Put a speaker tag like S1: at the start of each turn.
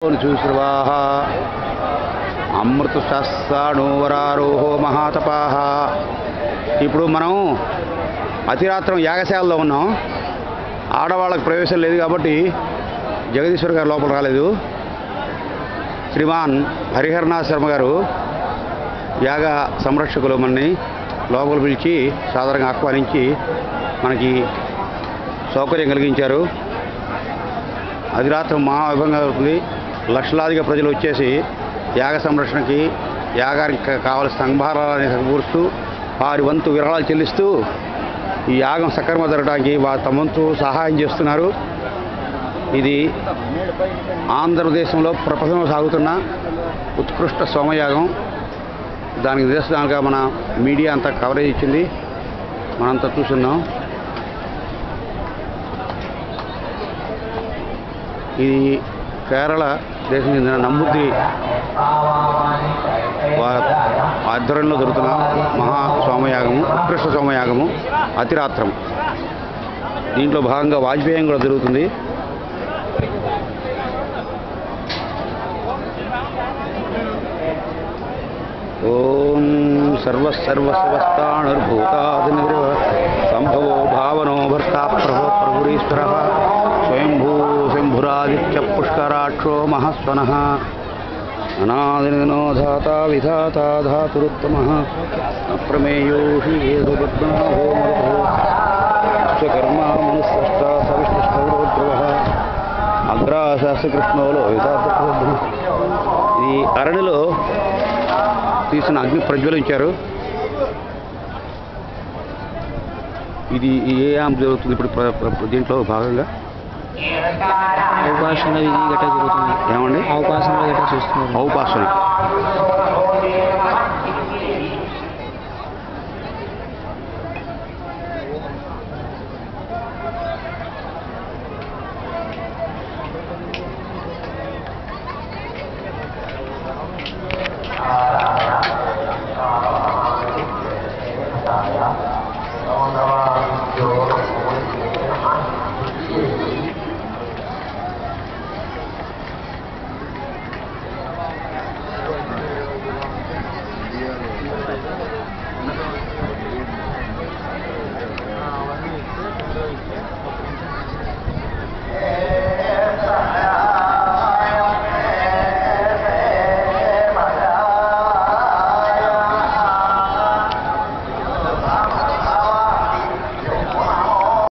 S1: చూశ్రవాహ అమృతశాస్త్రాణోవరారోహో మహాతపాహ. ఇప్పుడు మనం అతిరాత్రం యాగశాలలో ఉన్నాం. ఆడవాళ్ళకు ప్రవేశం లేదు కాబట్టి జగదీశ్వర్ గారు లోపల రాలేదు. శ్రీమాన్ హరిహరనాథ్ శర్మ గారు యాగ సంరక్షకులు మనని లోపల పిలిచి సాధారణంగా ఆహ్వానించి మనకి సౌకర్యం కలిగించారు. అతిరాత్రం మహావైభవంగా అవుతుంది. లక్షలాదిగా ప్రజలు వచ్చేసి యాగ సంరక్షణకి యాగానికి కావలసిన సంభారాలని సమకూరుస్తూ వారి వంతు విరాళాలు చెల్లిస్తూ ఈ యాగం సక్రమంగా జరగడానికి తమ వంతు సహాయం చేస్తున్నారు. ఇది ఆంధ్రప్రదేశంలో ప్రపంచంలో సాగుతున్న ఉత్కృష్ట సోమయాగం. దానికి నిదర్శనాలుగా మన మీడియా అంతా కవరేజ్ ఇచ్చింది, మనంతా చూస్తున్నాం. ఇది కేరళ దేశం చెందిన నమ్ముద్రి ఆధ్వర్యంలో జరుగుతున్న మహా సోమయాగము, ఉత్కృష్ట సోమయాగము అతిరాత్రం. దీంట్లో భాగంగా వాజ్పేయం కూడా జరుగుతుంది. ఓం సర్వసర్వస్వస్థానుర్భూతాదినిర్వ సంభవో భావనో భర్తా ప్రభో ప్రభురీశ్వర స్వయంభూ శంభురాదిత్య పుష్కరాక్షో మహస్వనః అనాదినో ధాత విధాత ధాతురుత్తమః అప్రమేయోషి ఏదుపద్మనాభో మరుతో స్వకర్మ మనుస్సష్ట సవిష్ణుష్టౌరోద్రవః అగ్రాశాస్త్రకృష్ణో లోహితార్థ. ఇది అరణిలో తీసిన అగ్ని ప్రజ్వలించారు. ఇది ఏ యాం జరుగుతుంది ఇప్పుడు దీంట్లో భాగంగా?
S2: అవకాశం విధి గట్రా జరుగుతుంది.
S1: ఏమండి?
S2: అవకాశంలో గట్రా చూస్తున్నారు.
S1: అవకాశం